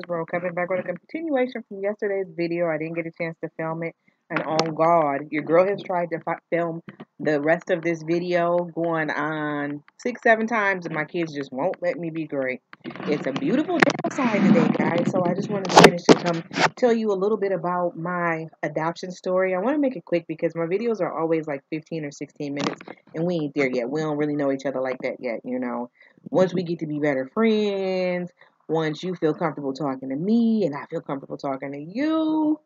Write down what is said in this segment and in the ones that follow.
Bro, coming back with a continuation from yesterday's video. I didn't get a chance to film it. And on God, your girl has tried to film the rest of this video going on 6, 7 times, and my kids just won't let me be great. It's a beautiful day outside today, guys. So I just wanted to finish to come tell you a little bit about my adoption story. I want to make it quick because my videos are always like 15 or 16 minutes, and we ain't there yet. We don't really know each other like that yet, you know. Once we get to be better friends, once you feel comfortable talking to me and I feel comfortable talking to you,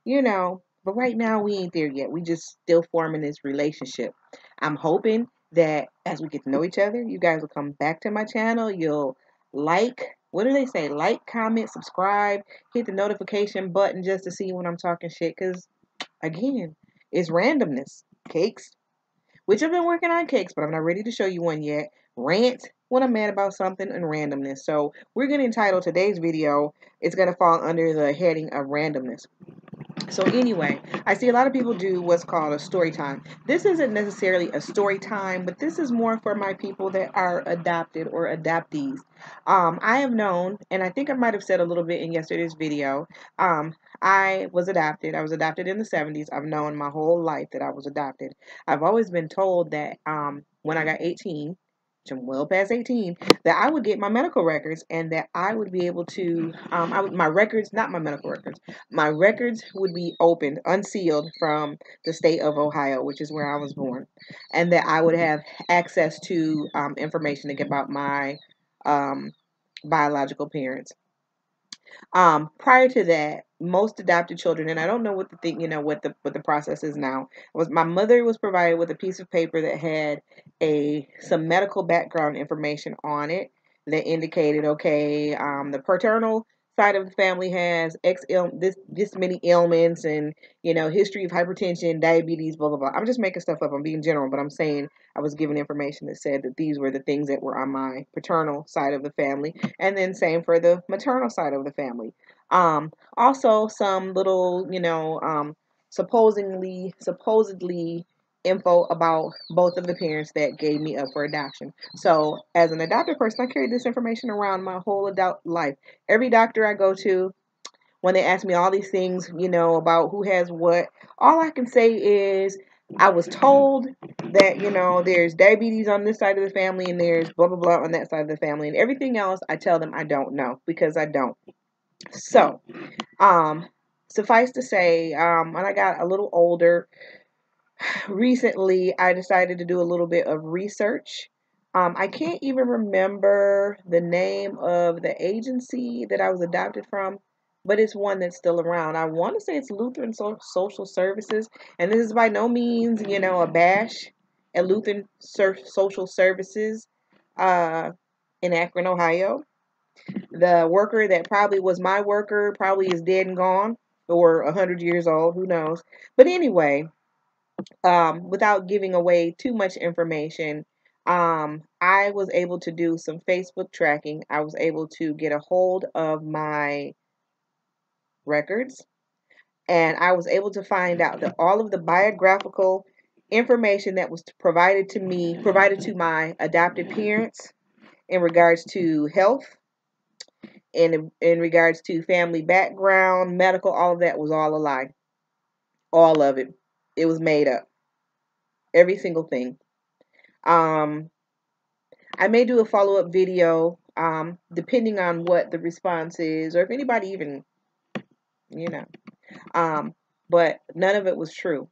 you know. But right now we ain't there yet. We just still forming this relationship. I'm hoping that as we get to know each other, you guys will come back to my channel. You'll like, what do they say? Like, comment, subscribe, hit the notification button just to see when I'm talking shit. Because, again, it's randomness. Cakes, which I've been working on cakes, but I'm not ready to show you one yet. Rant when I'm mad about something, and randomness. So we're going to entitle today's video, it's going to fall under the heading of randomness. So anyway, I see a lot of people do what's called a story time. This isn't necessarily a story time, but this is more for my people that are adopted or adoptees. I have known, and I think I might have said a little bit in yesterday's video, I was adopted. I was adopted in the 70s. I've known my whole life that I was adopted. I've always been told that when I got 18, which I'm well past 18, that I would get my medical records and that I would be able to, my records, not my medical records, my records would be opened, unsealed from the state of Ohio, which is where I was born, and that I would have access to information about my um, biological parents. Prior to that, most adopted children, and I don't know what the thing, what the process is now. Was my mother was provided with a piece of paper that had some medical background information on it that indicated, okay, the paternal side of the family has this many ailments and history of hypertension, diabetes, blah blah blah. I'm just making stuff up. I'm being general, but I'm saying I was given information that said that these were the things that were on my paternal side of the family, and then same for the maternal side of the family. Also some little, supposedly info about both of the parents that gave me up for adoption. So as an adopted person, I carried this information around my whole adult life. Every doctor I go to, when they ask me all these things, about who has what, all I can say is I was told that, there's diabetes on this side of the family and there's blah, blah, blah on that side of the family. And everything else, I tell them I don't know because I don't. So, suffice to say, when I got a little older, recently I decided to do a little bit of research. I can't even remember the name of the agency that I was adopted from, but it's one that's still around. I want to say it's Lutheran Social Services, and this is by no means, a bash at Lutheran Social Services in Akron, Ohio. The worker that probably was my worker probably is dead and gone, or 100 years old, who knows. But anyway, without giving away too much information, I was able to do some Facebook tracking. I was able to get a hold of my records, and I was able to find out that all of the biographical information that was provided to me, provided to my adopted parents in regards to health, in regards to family background, medical, all of that was all a lie. All of it. It was made up. Every single thing. Um, I may do a follow-up video, depending on what the response is, or if anybody even, you know. But none of it was true.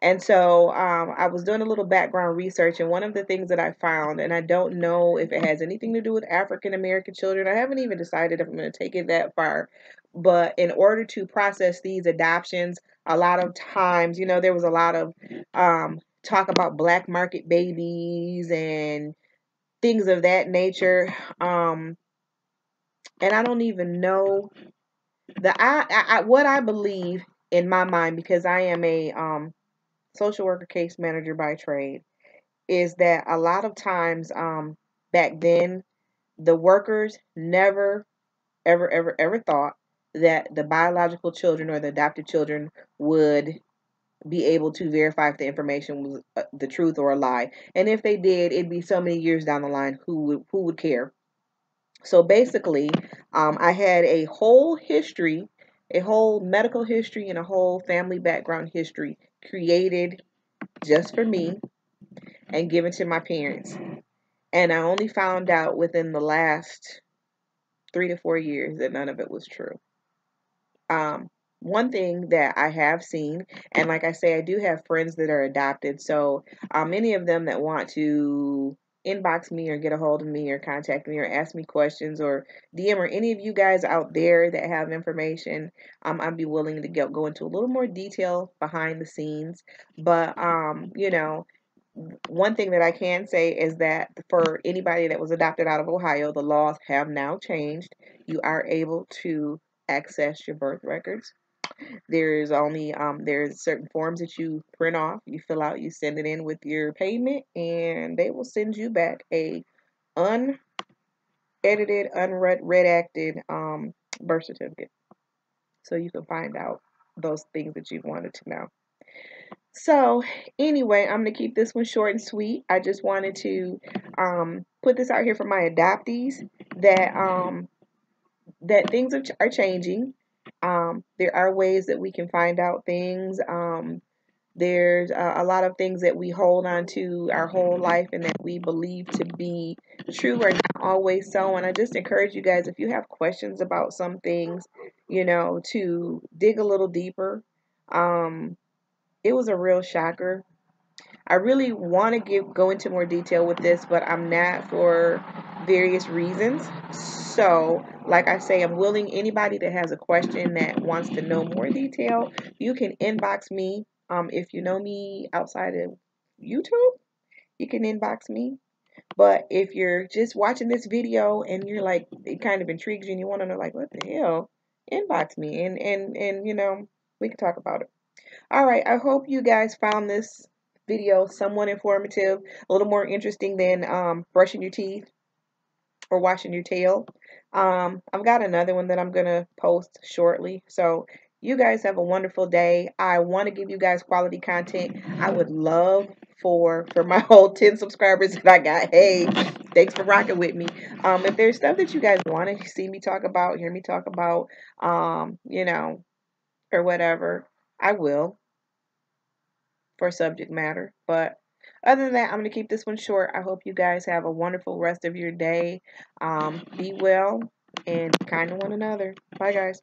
And so I was doing a little background research, and one of the things that I found, and I don't know if it has anything to do with African American children, I haven't even decided if I'm going to take it that far. But in order to process these adoptions, a lot of times, there was a lot of talk about black market babies and things of that nature. And I don't even know what I believe in my mind, because I am a social worker case manager by trade, is that a lot of times back then the workers never ever thought that the biological children or the adopted children would be able to verify if the information was the truth or a lie. And if they did, it'd be so many years down the line, who would care. So basically, I had a whole history, a whole medical history, and a whole family background history created just for me and given to my parents. And I only found out within the last 3 to 4 years that none of it was true. Um, One thing that I have seen, and like I say, I do have friends that are adopted. So many of them that want to inbox me or get a hold of me or contact me or ask me questions or DM or any of you guys out there that have information, I'd be willing to go into a little more detail behind the scenes. But one thing that I can say is that for anybody that was adopted out of Ohio, the laws have now changed. You are able to access your birth records. There's certain forms that you print off, you fill out, you send it in with your payment, and they will send you back a unedited, redacted birth certificate, so you can find out those things that you wanted to know. So, anyway, I'm going to keep this one short and sweet. I just wanted to put this out here for my adoptees that that things are changing. There are ways that we can find out things. There's a lot of things that we hold on to our whole life and that we believe to be true are not always so. And I just encourage you guys, if you have questions about some things, to dig a little deeper. It was a real shocker. I really want to go into more detail with this, but I'm not for various reasons. So, like I say, I'm willing. Anybody that has a question that wants to know more detail, you can inbox me. If you know me outside of YouTube, you can inbox me. But if you're just watching this video and you're like, it kind of intrigues you and you want to know, like, what the hell, inbox me and we can talk about it. All right, I hope you guys found this video somewhat informative, a little more interesting than brushing your teeth or washing your tail. I've got another one that I'm going to post shortly. So you guys have a wonderful day. I want to give you guys quality content. I would love for my whole 10 subscribers that I got. Hey, thanks for rocking with me. If there's stuff that you guys want to see me talk about, hear me talk about, or whatever, I will for subject matter. But other than that, I'm going to keep this one short. I hope you guys have a wonderful rest of your day. Be well and kind to one another. Bye, guys.